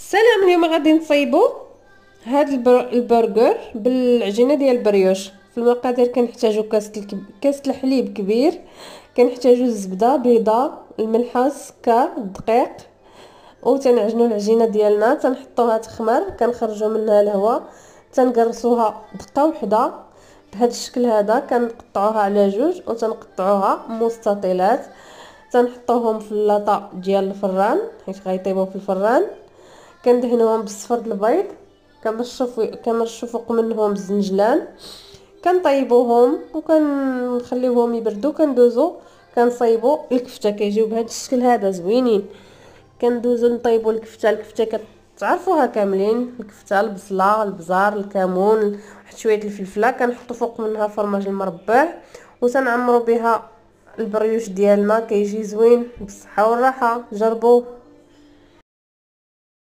السلام. اليوم غادي نصايبو هاد البرجر بالعجينه ديال البريوش. في المقادير كنحتاجو كاس الحليب كبير، كنحتاجو الزبده، بيضه، الملحه، السكر، الدقيق، وتنعجنوا العجينه ديالنا، تنحطوها تخمر، كنخرجوا منها الهواء، تنقرصوها دقه وحده بهذا الشكل هذا. كنقطعوها على جوج وتنقطعوها مستطيلات، تنحطوهم في اللاطه ديال الفران حيت غيطيبوا في الفران. كندهنوهم بالصفر د البيض، كنرشو فوق منهم الزنجلان، كنطيبوهم وكنخليوهم يبردوا. كندوزو كنصايبو الكفته، كيجيو بهذا الشكل هذا زوينين. كندوزو نطيبو الكفته كتعرفوها كاملين، الكفته، البصله، البزار، الكمون، واحد شويه الفلفله. كنحطو فوق منها فرماج المربع وتنعمرو بها البريوش ديالنا، كيجي زوين بالصحه والراحه. جربوه.